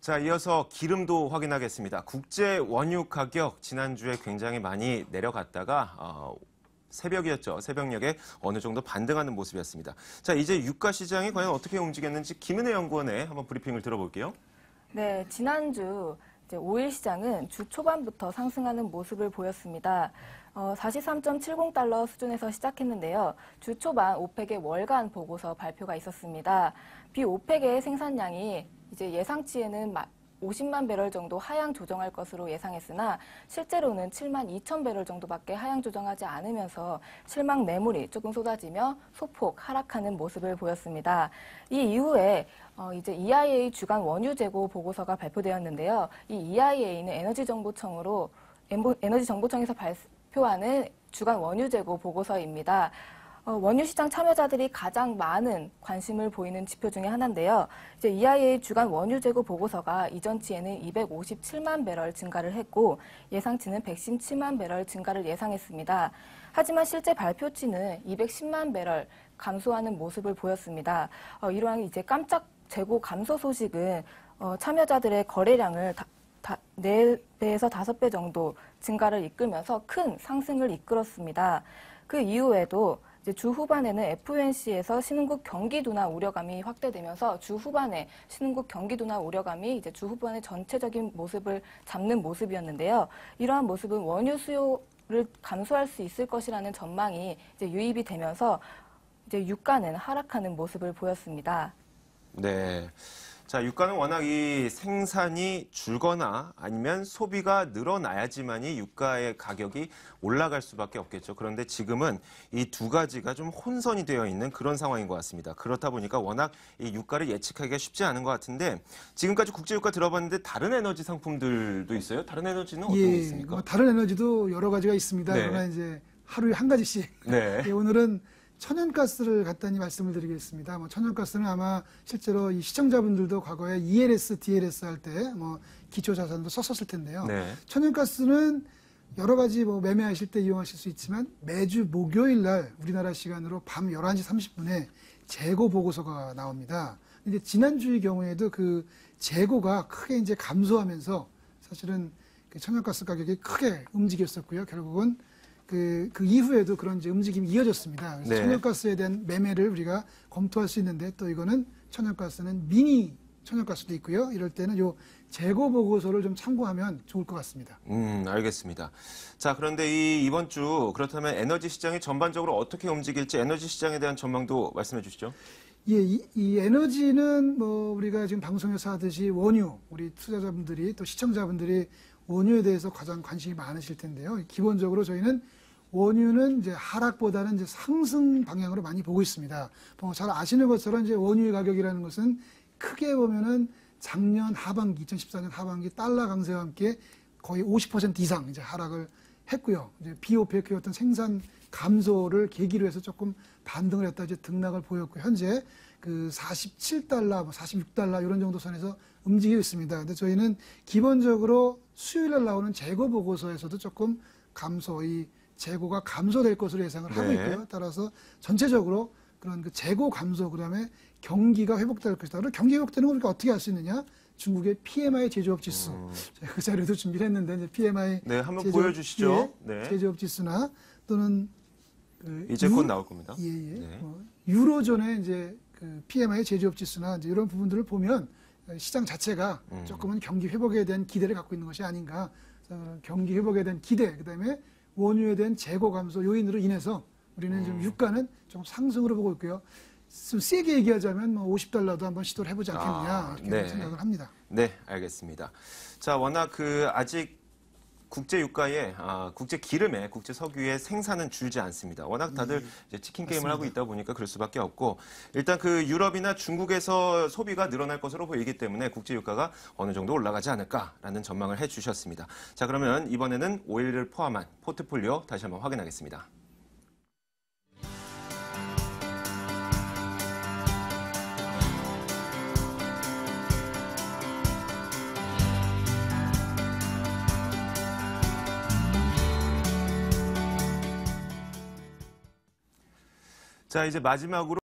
자, 이어서 기름도 확인하겠습니다. 국제 원유 가격 지난주에 굉장히 많이 내려갔다가 새벽이었죠. 새벽녘에 어느 정도 반등하는 모습이었습니다. 자, 이제 유가 시장이 과연 어떻게 움직였는지 김은혜 연구원의 한번 브리핑을 들어볼게요. 네, 지난주 오일 시장은 주 초반부터 상승하는 모습을 보였습니다. 43.70달러 수준에서 시작했는데요. 주 초반 오펙의 월간 보고서 발표가 있었습니다. 비오펙의 생산량이 이제 예상치에는 50만 배럴 정도 하향 조정할 것으로 예상했으나 실제로는 7만 2천 배럴 정도밖에 하향 조정하지 않으면서 실망 매물이 조금 쏟아지며 소폭 하락하는 모습을 보였습니다. 이 이후에 이제 EIA 주간 원유 재고 보고서가 발표되었는데요. 이 EIA는 에너지정보청에서 발표하는 주간 원유 재고 보고서입니다. 원유 시장 참여자들이 가장 많은 관심을 보이는 지표 중에 하나인데요. 이제 EIA 주간 원유 재고 보고서가 이전치에는 257만 배럴 증가를 했고 예상치는 117만 배럴 증가를 예상했습니다. 하지만 실제 발표치는 210만 배럴 감소하는 모습을 보였습니다. 이러한 이제 깜짝 재고 감소 소식은 참여자들의 거래량을 4배에서 5배 정도 증가를 이끌면서 큰 상승을 이끌었습니다. 그 이후에도 주 후반에는 FOMC에서 신흥국 경기 둔화 우려감이 확대되면서 주 후반에 신흥국 경기 둔화 우려감이 이제 주 후반의 전체적인 모습을 잡는 모습이었는데요. 이러한 모습은 원유 수요를 감소할 수 있을 것이라는 전망이 이제 유입이 되면서 이제 유가는 하락하는 모습을 보였습니다. 네. 자, 유가는 워낙 이 생산이 줄거나 아니면 소비가 늘어나야지만이 유가의 가격이 올라갈 수밖에 없겠죠. 그런데 지금은 이 두 가지가 좀 혼선이 되어 있는 그런 상황인 것 같습니다. 그렇다 보니까 워낙 이 유가를 예측하기가 쉽지 않은 것 같은데 지금까지 국제유가 들어봤는데 다른 에너지 상품들도 있어요? 다른 에너지는 어떤 게 있습니까? 다른 에너지도 여러 가지가 있습니다. 네. 그러나 이제 하루에 한 가지씩. 네. 오늘은 천연가스를 간단히 말씀을 드리겠습니다. 천연가스는 아마 실제로 이 시청자분들도 과거에 ELS, DLS 할 때 기초자산도 썼었을 텐데요. 네. 천연가스는 여러 가지 매매하실 때 이용하실 수 있지만 매주 목요일 날 우리나라 시간으로 밤 11시 30분에 재고 보고서가 나옵니다. 근데 지난주의 경우에도 그 재고가 크게 이제 감소하면서 사실은 그 천연가스 가격이 크게 움직였었고요. 결국은 그 이후에도 그런 이제 움직임이 이어졌습니다. 그래서 네. 천연가스에 대한 매매를 우리가 검토할 수 있는데 또 이거는 천연가스는 미니 천연가스도 있고요. 이럴 때는 요 재고 보고서를 좀 참고하면 좋을 것 같습니다. 알겠습니다. 자, 그런데 이번 주 그렇다면 에너지 시장이 전반적으로 어떻게 움직일지 에너지 시장에 대한 전망도 말씀해 주시죠. 예, 이 에너지는 우리가 지금 방송에서 하듯이 원유, 우리 투자자분들이 또 시청자분들이 원유에 대해서 가장 관심이 많으실 텐데요. 기본적으로 저희는 원유는 이제 하락보다는 이제 상승 방향으로 많이 보고 있습니다. 잘 아시는 것처럼 이제 원유의 가격이라는 것은 크게 보면은 작년 하반기, 2014년 하반기 달러 강세와 함께 거의 50% 이상 이제 하락을 했고요. 이제 비오페크의 어떤 생산 감소를 계기로 해서 조금 반등을 했다 이제 등락을 보였고 현재 그 47달러, 46달러 이런 정도 선에서 움직이고 있습니다. 근데 저희는 기본적으로 수요일에 나오는 재고 보고서에서도 조금 이 재고가 감소될 것으로 예상을 하고 있고요. 따라서 전체적으로 그런 그 재고 감소 그다음에 경기가 회복될 것이다. 그럼 경기 회복되는 걸 우리가 어떻게 알 수 있느냐? 중국의 PMI 제조업 지수. 제가 그 자료도 준비를 했는데 이제 PMI 한번 보여주시죠. 제조업 지수나 또는 이제 곧 나올 겁니다. 유로존의 이제 그 PMI 제조업 지수나 이제 이런 부분들을 보면 시장 자체가 조금은 경기 회복에 대한 기대를 갖고 있는 것이 아닌가. 경기 회복에 대한 기대, 그다음에 원유에 대한 재고 감소 요인으로 인해서 우리는 좀 유가는 좀 상승으로 보고 있고요. 좀 세게 얘기하자면 50달러도 한번 시도를 해보지 않겠느냐 이렇게 생각을 합니다. 네, 알겠습니다. 자, 워낙 아직 국제 유가에 국제 기름에 국제 석유의 생산은 줄지 않습니다. 워낙 다들 이제 치킨 게임을 하고 있다 보니까 그럴 수밖에 없고 일단 그 유럽이나 중국에서 소비가 늘어날 것으로 보이기 때문에 국제 유가가 어느 정도 올라가지 않을까라는 전망을 해주셨습니다. 자, 그러면 이번에는 오일을 포함한 포트폴리오 다시 한번 확인하겠습니다. 자, 이제 마지막으로